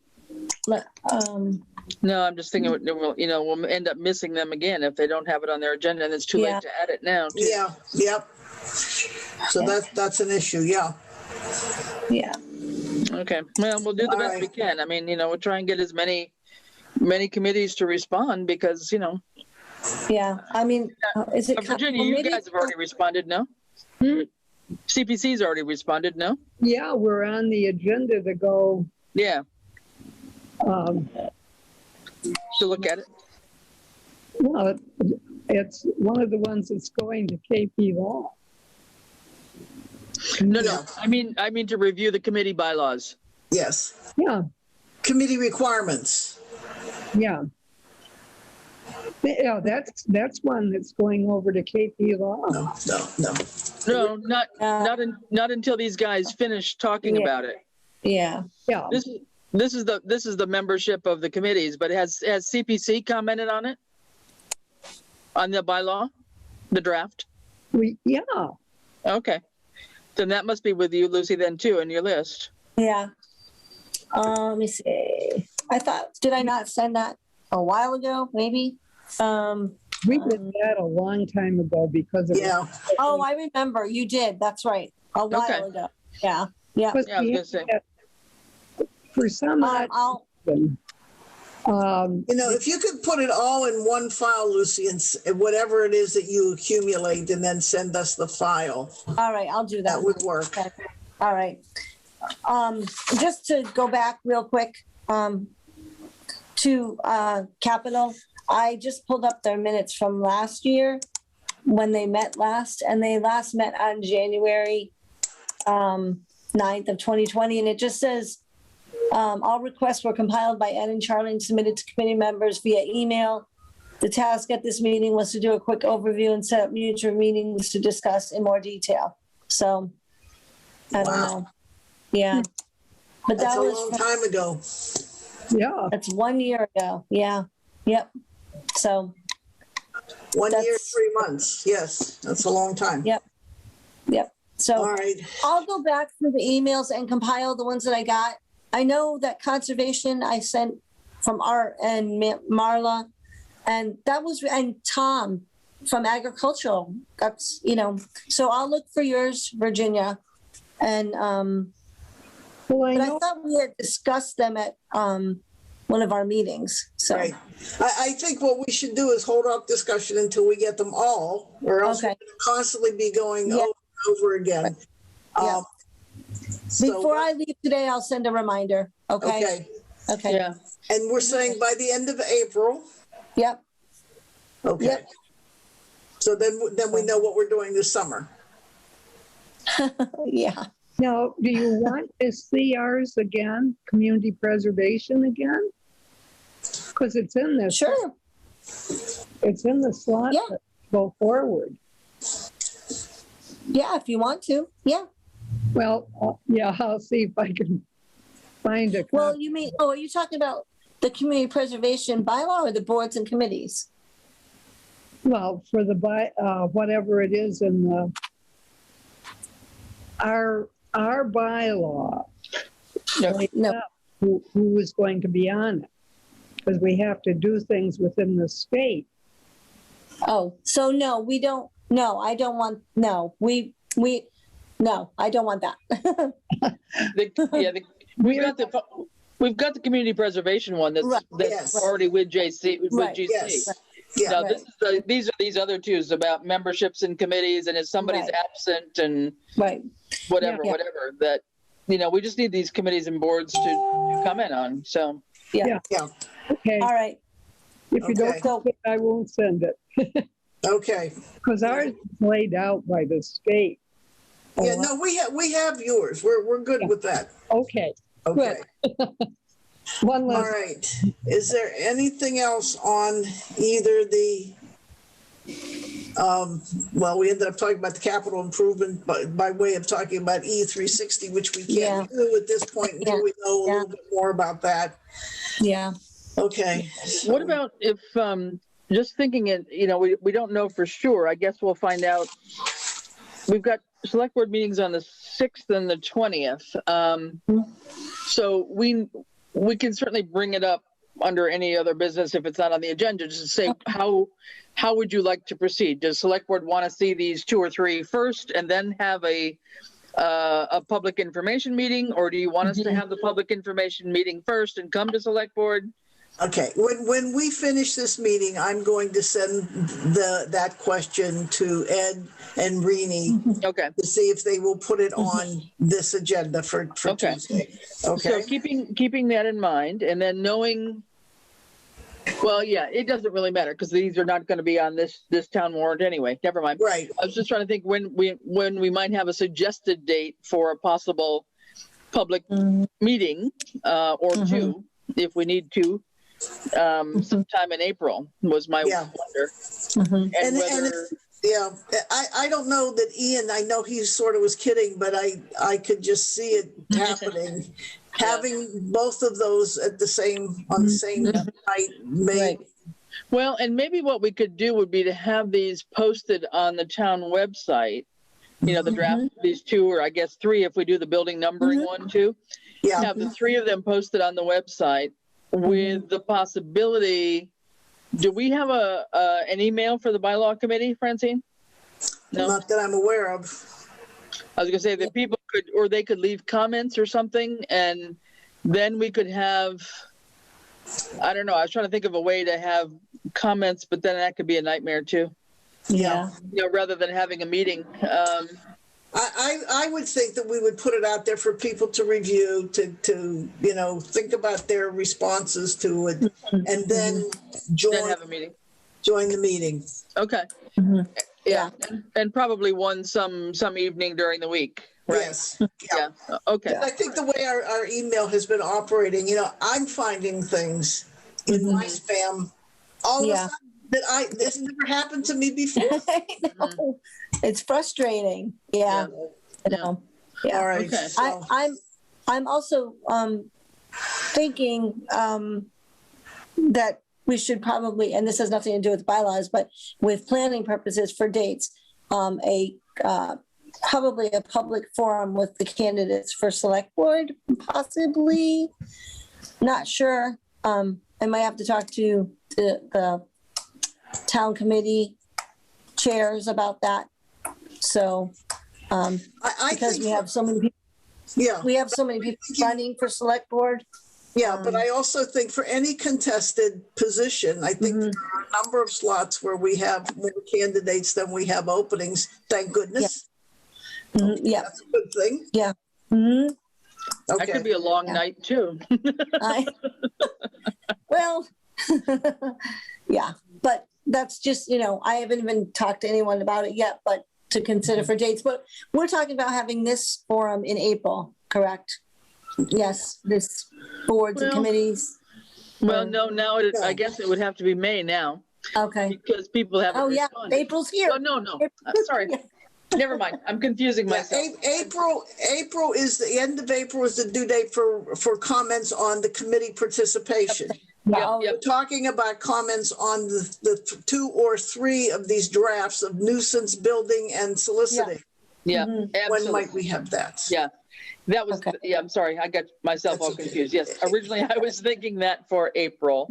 No, I'm just thinking, we'll end up missing them again if they don't have it on their agenda, and it's too Yeah. late to add it now. Too. Yeah, yep. So that's an issue, yeah. yeah. Okay. Well, we'll do the All best right. we can. I mean, we'll try and get as many committees to respond because, Yeah. I mean, is it? Virginia, well, you maybe- guys have already responded, no? Hmm. CPC's already responded, no? Yeah, we're on the agenda to go, Yeah, um, to look at it. well, it's one of the ones that's going to KP Law. No, Yeah. I mean to review the committee bylaws. Yes. Yeah, Committee requirements. yeah. Yeah, that's one that's going over to KP Law. No. No, not until these guys finish talking Yeah. about it. Yeah. Yeah, This is the membership of the committees, but has CPC commented on it? On the bylaw, the draft? yeah, Okay. Then that must be with you, Lucy, then too, in your list. Yeah. Let me see. Did I not send that a while ago, maybe? we did that a long time ago because of. Yeah. Oh, I remember. You did. That's right. A while Okay. ago. Yeah. Yeah. Because Yeah, I was we gonna say. had that for some odd I'll, reason, If you could put it all in one file, Lucy, and whatever it is that you accumulate, and then send us the file, all right, I'll do that that. would work. Okay. All right. Just to go back real quick, to, Capital, I just pulled up their minutes from last year when they met last, and they last met on January, 9th of 2020, and it just says, all requests were compiled by Ed and Charlie and submitted to committee members via email. The task at this meeting was to do a quick overview and set up future meetings to discuss in more detail. So, I don't Wow. know. Yeah. But That's that a was, long time ago. yeah, that's 1 year ago. Yeah. Yep. So, 1 year, That's- 3 months. Yes, that's a long time. Yep. yep. All So right. I'll go back through the emails and compile the ones that I got. I know that conservation I sent from Art and Marla, and and Tom from agricultural. That's, so I'll look for yours, Virginia. And, well, I but I know, thought we had discussed them at, one of our meetings. So, Right. I think what we should do is hold off discussion until we get them all, or else we're Okay. going to constantly be going Yeah. over and over again. Yeah. So- before I leave today, I'll send a reminder. Okay. Okay. Okay. Yeah. And we're saying by the end of April. Yep. Okay. Yep. So then we know what we're doing this summer. Yeah. now, do you want to see ours again, community preservation again? Because it's in this. Sure. It's in the slot Yeah. to go forward. Yeah. If you want to. Yeah. Well, yeah, I'll see if I can find a Well, copy. you mean, are you talking about the community preservation bylaw or the boards and committees? Well, for the whatever it is in the our bylaw, No. who is going to be on it, because we have to do things within the state. Oh, so no, we don't. No, I don't want. No, no, I don't want that. We've got the community preservation one that's Right. that's Yes. already with JC with Right. GC. Yes. Yeah. Now, Right. these are these other two is about memberships in committees, and if somebody's Right. absent and Right. whatever, Yeah. whatever, that, we just need these committees and boards to comment on, so. Yeah. Okay, All right. if you don't, Okay. So, I won't send it, Okay. because ours is laid out by the state. Yeah, no, we have yours. We're good with that. Okay, Okay. one All last, right. Is there anything else on either the Well, we ended up talking about the capital improvement by way of talking about E360, which we Yeah. can't do at this point until we know a Yeah. little bit more about that. Yeah. Okay. What about if, just thinking it, we don't know for sure. I guess we'll find out. We've got select board meetings on the 6th and the 20th. So we can certainly bring it up under any other business if it's not on the agenda, just to say, how would you like to proceed? Does select board want to see these 2 or 3 first and then have a public information meeting? Or do you want us to have the public information meeting first and come to select board? Okay, when we finish this meeting, I'm going to send that question to Ed and Rini Okay. to see if they will put it on this agenda for Okay. Tuesday. So Okay, keeping that in mind, and then knowing, well, yeah, it doesn't really matter because these are not going to be on this town warrant anyway. Never mind. right. I was just trying to think when we might have a suggested date for a possible public meeting or 2, if we need to, sometime in April was my wonder. And whether. Yeah, I don't know that Ian, I know he sort of was kidding, but I could just see it happening. Having both of those on the same night may. Right. Well, and maybe what we could do would be to have these posted on the town website, the draft, these 2, or I guess 3, if we do the building numbering 1, 2. Yeah. Have the 3 of them posted on the website with the possibility. Do we have an email for the bylaw committee, Francine? No, Not that I'm aware of. I was gonna say that people could, or they could leave comments or something, and then we could have, I don't know, I was trying to think of a way to have comments, but then that could be a nightmare too. Yeah. Rather than having a meeting. I would think that we would put it out there for people to review, to think about their responses to it, and then Then have a meeting. join the meeting. Okay. Yeah. And probably one some evening during the week. Right. Yes. Yeah. Okay. I think the way our email has been operating, I'm finding things in my spam all of a sudden that this never happened to me before. I know. It's frustrating. Yeah. I know. Yeah. All right. Okay. So, I'm also thinking that we should probably, and this has nothing to do with bylaws, but with planning purposes for dates, probably a public forum with the candidates for select board, possibly. Not sure. I might have to talk to the town committee chairs about that. So, I because think we have so many people, we have so many people running for select board. Yeah, but I also think for any contested position, I think there are a number of slots where we have more candidates than we have openings. Thank goodness. Yeah. That's a good thing. Yeah. Mm-hmm. That Okay. could be a long night too. Well, yeah, but that's just, I haven't even talked to anyone about it yet, but to consider for dates. But we're talking about having this forum in April, correct? Yes, this boards and Well, committees. Well, no, now I guess it would have to be May now Okay. because people haven't Oh, yeah, responded. April's here. Oh, no. Sorry. Never mind. I'm confusing myself. April is the end of April is the due date for comments on the committee participation. Yeah. Yep. We're talking about comments on the 2 or 3 of these drafts of nuisance building and soliciting. Yeah, Mhm. absolutely. When might we have that? Yeah, that was, Okay. I'm sorry. I got myself That's all okay. confused. Yes, originally I was thinking that for April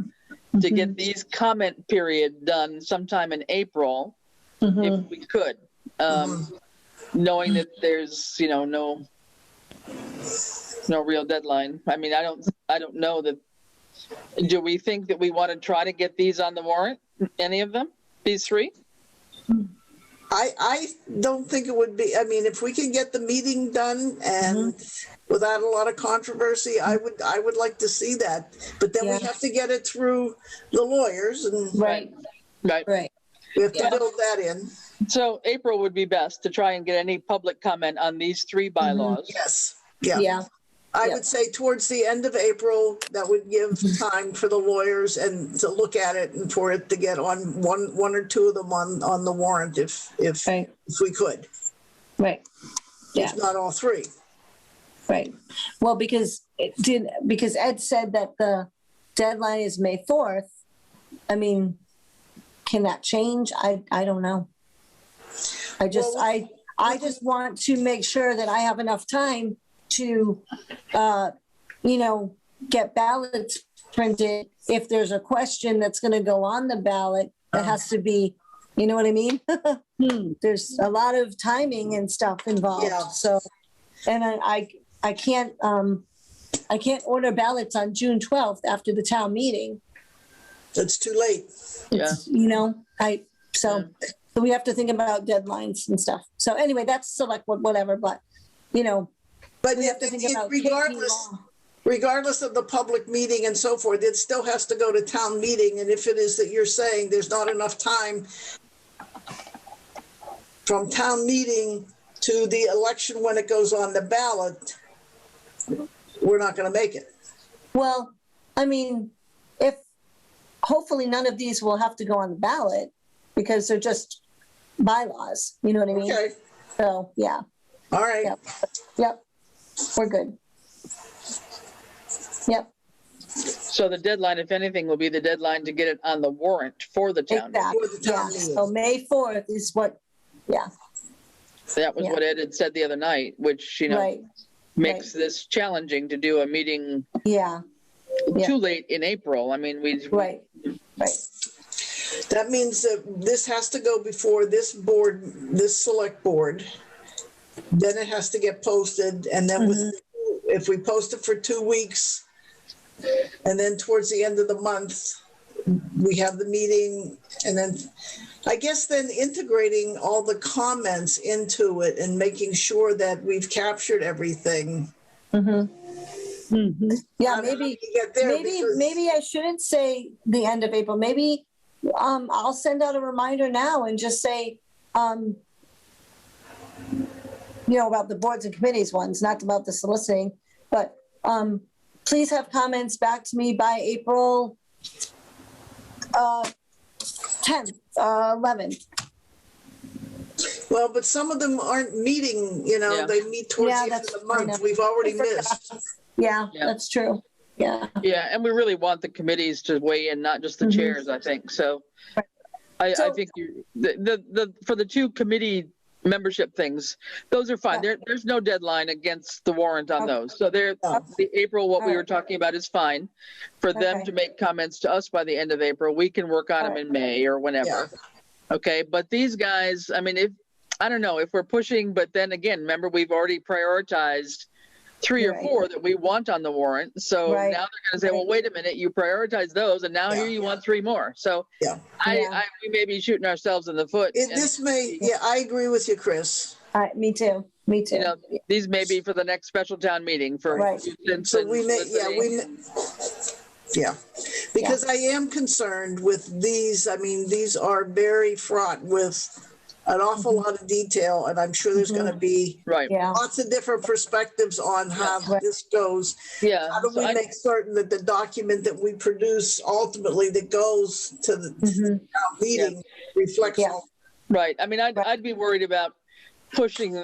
to get these comment period done sometime in April, if we could. Knowing that there's, no real deadline. I mean, I don't know that. Do we think that we want to try to get these on the warrant? Any of them? These 3? I don't think it would be, if we can get the meeting done and without a lot of controversy, I would like to see that. But then we have to get it through the lawyers and Right. Right. we have to build that in. So April would be best to try and get any public comment on these 3 bylaws. Yes. Yeah. I Yep. would say towards the end of April, that would give time for the lawyers and to look at it and for it to get on one or two of them on the warrant if Right, we could, right. Yeah, if not all three. right. Well, because Ed said that the deadline is May 4th. I mean, can that change? I don't know. I just want to make sure that I have enough time to, get ballots printed. If there's a question that's going to go on the ballot, that has to be, you know what I mean? There's a lot of timing and stuff involved. Yeah. So, and I can't order ballots on June 12th after the town meeting. It's too late. Yeah. So we have to think about deadlines and stuff. So anyway, that's select whatever, but But we have to think about KP law. regardless of the public meeting and so forth, it still has to go to town meeting. And if it is that you're saying there's not enough time from town meeting to the election when it goes on the ballot, we're not going to make it. Well, I mean, hopefully none of these will have to go on the ballot because they're just bylaws. You know what I mean? Okay. So, yeah. All right. Yep. We're good. Yep. So the deadline, if anything, will be the deadline to get it on the warrant for the town. Exactly. For the town Yeah. meeting. So May 4th is what, That was Yeah. what Ed had said the other night, which, right. makes this challenging to do a meeting Yeah. Yeah. too late in April. I mean, Right. That means that this has to go before this board, this select board. Then it has to get posted. And then if we post it for 2 weeks, and then towards the end of the month, we have the meeting. And then I guess then integrating all the comments into it and making sure that we've captured everything. Yeah, How do maybe. we get there? Because- Maybe I shouldn't say the end of April. Maybe I'll send out a reminder now and just say, about the boards and committees ones, not about the soliciting, but please have comments back to me by April 10th, 11th. Well, but some of them aren't meeting, Yeah. they meet towards Yeah, the end that's- of the I month. know. We've already I forgot. missed. Yeah, Yeah. that's true. Yeah. Yeah, and we really want the committees to weigh in, not just the chairs, I think. So I So- think for the two committee membership things, those are fine. There's no deadline against the warrant on those. So the April, what we were talking about is fine. For them Okay. to make comments to us by the end of April, we can work on them in May or whenever. Yeah. Okay, but these guys, I mean, I don't know if we're pushing, but then again, remember, we've already prioritized 3 or Right. 4 that we want on the warrant. So Right. now they're going to say, well, wait a minute, you prioritize those, and now here you want 3 more. So Yeah. we may be shooting ourselves in the foot. And, I agree with you, Chris. Me too. Me too. these may be for the next special town meeting for Right. students So and we may, soliciting. because I am concerned with these. I mean, these are very fraught with an awful lot of detail, and I'm sure there's going to be Right. Yeah. lots of different perspectives on how Right. this goes. Yeah. How do So we make certain that the document that we produce ultimately that goes to the town meeting reflects Yeah. all? Right. I mean, I'd be worried about putting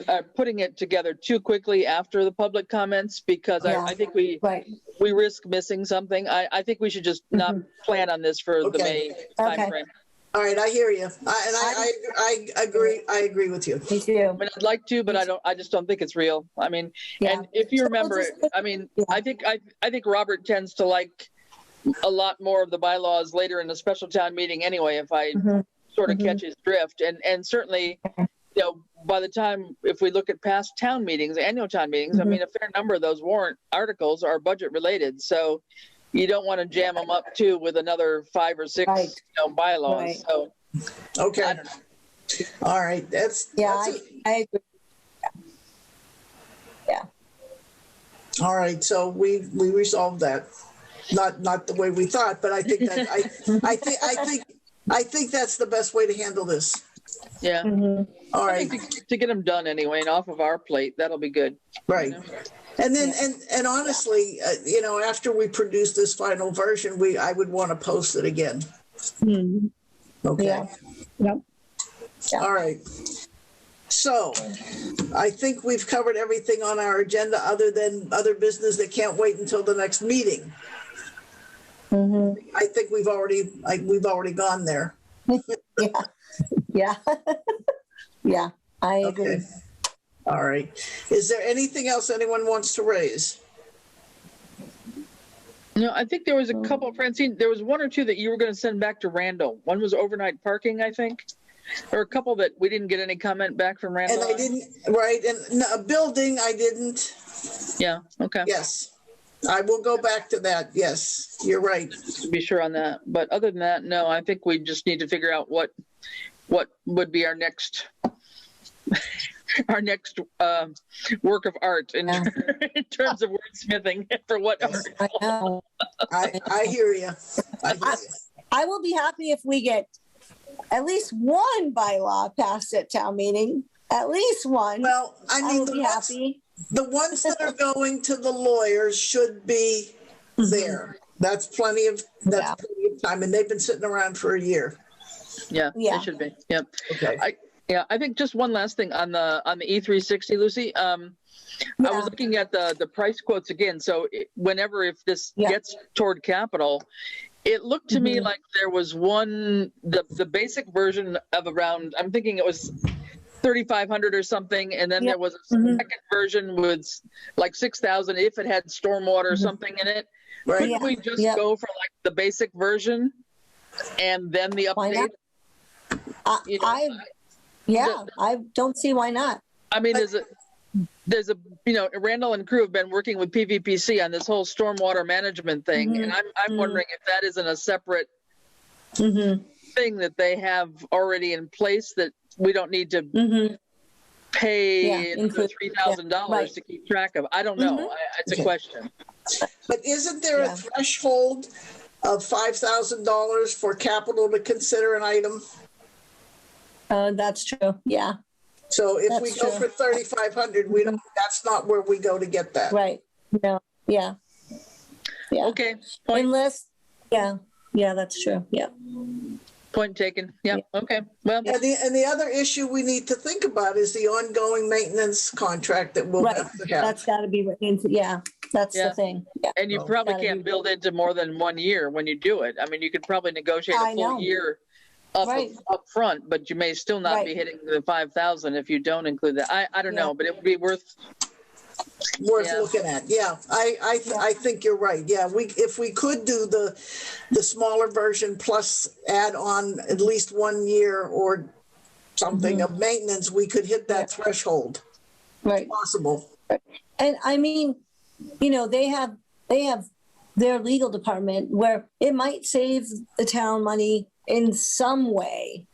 it together too quickly after the public comments, because Yeah. I think we Right. risk missing something. I think we should just not plan on this for the Okay. May timeframe. All right, I hear you. I agree. I agree with you. Me too. I mean, I'd like to, but I just don't think it's real. I mean, Yeah. and if you So remember, we'll just- I mean, Yeah. I think Robert tends to like a lot more of the bylaws later in the special town meeting anyway, if I sort of catch his drift. And certainly, by the time, if we look at past town meetings, annual town meetings, I mean, a fair number of those warrant articles are budget related. So you don't want to jam them up too with another 5 or 6 Right. bylaws. Right. So Okay. I don't know. All right. That's it. I agree. All right. So we resolved that. Not the way we thought, but I think that I think that's the best way to handle this. Yeah. All I right. think to get them done anyway and off of our plate, that'll be good. Right. And then, and honestly, you know, after we produce this final version, I would want to post it again. Mhm. Okay. Yeah. Yep. Yeah. All right. So I think we've covered everything on our agenda other than other business that can't wait until the next meeting. Mhm. I think we've already gone there. Yeah. Yeah. Yeah. I agree. Okay. All right. Is there anything else anyone wants to raise? No, I think there was a couple, Francine, there was one or two that you were going to send back to Randall. One was overnight parking, I think. Or a couple that we didn't get any comment back from Randall. And I on. didn't, right, and a building, I didn't. Yeah, okay. Yes. I will go back to that. Yes, you're right. Just to be sure on that. But other than that, no, I think we just need to figure out what would be our next work of art in, Yeah. in terms of wordsmithing for what I know. I hear you. I hear you. I will be happy if we get at least one bylaw passed at town meeting. At least one. Well, I I mean, will be happy. the ones that are going to the lawyers should be there. That's plenty of time, and they've been sitting around for a year. Yeah, Yeah. it should be. Yeah. Okay. I think just one last thing on the E360, Lucy. I was looking at the price quotes again. So whenever, if this gets toward capital, it looked to me like there was one, the basic version of around, I'm thinking it was 3,500 or something, and then there was a second version with like 6,000 if it had stormwater or something in it. Right. Couldn't we just go for like the basic version and then the Why update? not? I don't see why not. I mean, there's a Randall and crew have been working with PVPC on this whole stormwater management thing, and I'm wondering if that isn't a separate thing that they have already in place that we don't need to pay the $3,000 to keep track of. I don't know. It's a question. But isn't there a threshold of $5,000 for capital to consider an item? That's true. Yeah. So if That's we go true. for 3,500, we don't. That's not where we go to get that. Right. No. Yeah. Yeah. Okay. Point Unless, yeah, that's true. Yeah. point taken. Yeah. Okay. Well, And the other issue we need to think about is the ongoing maintenance contract that we'll Right. have to have. That's got to be written into. Yeah. That's Yeah. the thing. Yeah. and you Well, probably gotta can't be- build into more than 1 year when you do it. I mean, you could probably negotiate I a full know. year up front, but you may still not be Right. hitting the 5,000 if you don't include that. I don't Yeah. know, but it would be worth. Yeah. looking at. Yeah, I think you're right. Yeah, if we could do the smaller version plus add on at least 1 year or something of maintenance, we could hit that threshold. Right. Possible. And I mean, they have their legal department where it might save the town money in some way.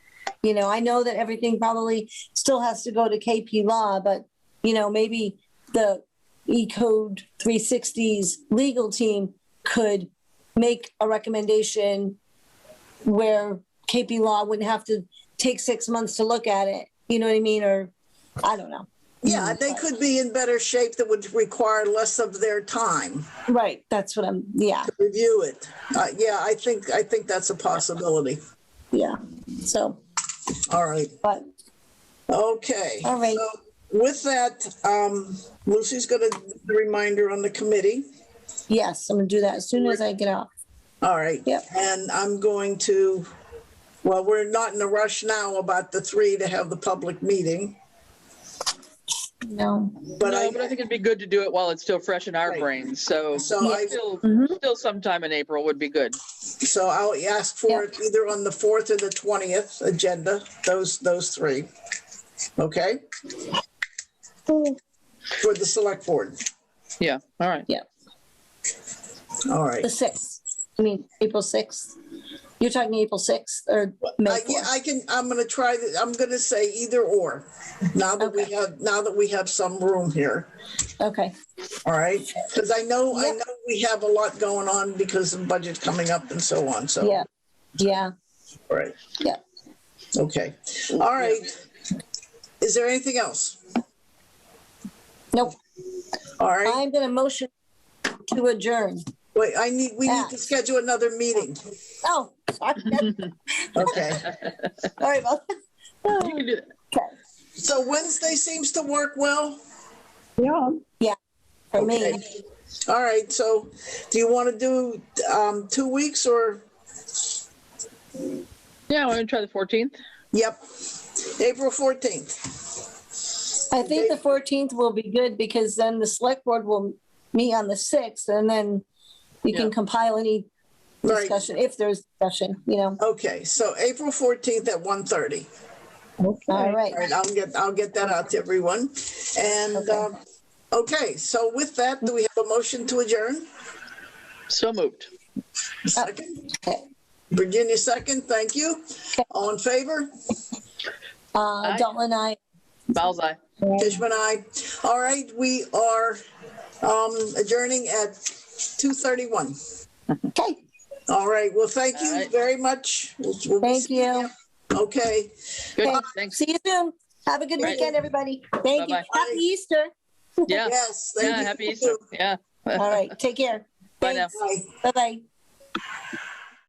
I know that everything probably still has to go to KP Law, but maybe the E-Code 360's legal team could make a recommendation where KP Law wouldn't have to take 6 months to look at it. You know what I mean? Or I don't know. Yeah, they could be in better shape that would require less of their time Right. That's what yeah. to review it. Yeah, I think that's a possibility. Yeah. So, All right. but Okay. All right. So with that, Lucy's going to do the reminder on the committee. yes, I'm going to do that as soon as I get off. All right. Yep. And I'm going to, well, we're not in a rush now about the 3 to have the public meeting, No. but I think it'd be good to do it while it's still fresh in our Right. brains. So, So I- still sometime in April would be good. so I'll ask for it either on the 4th or the 20th agenda, those 3. Okay? For the select board. Yeah. All right. All right. The 6th. I mean, April 6th. You're talking April 6th or May 4th? Yeah, I'm going to try, I'm going to say either or, now that we have some room here. Okay. All right, because I know we have a lot going on because of budget coming up and so on. So Yeah. Yeah. all right. Yeah. Okay. All right. Is there anything else? Nope. All right. I'm gonna motion to adjourn. Wait, we need to schedule another meeting. Oh, sorry. Okay. Sorry about that. You can do that. Okay, So Wednesday seems to work well. Yeah, for me. Okay. All right. So do you want to do 2 weeks or? Yeah, we're gonna try the 14th. Yep. April 14th. I think the 14th will be good because then the select board will meet on the 6th and then we can Yeah. compile any Right. discussion, if there's discussion, you know. Okay. So April 14th at 1:30. All right. All right. I'll get that out to everyone. And Okay. okay. So with that, do we have a motion to adjourn? So moved. Second. Okay. Virginia second. Thank you. All in favor? Dalton and I, Bowles eye. Fishman, aye. All right, we are adjourning at 2:31. okay, All right, well, thank you All right. very much. We'll be thank seeing you. Okay, Good. Okay. Thanks. See you soon. Have a good Right. weekend, everybody. Thank you. Bye-bye. Happy Easter. Yeah. yes, thank Yeah. you. Happy Easter. Yeah. All right, take care. Bye now. Bye. Bye-bye.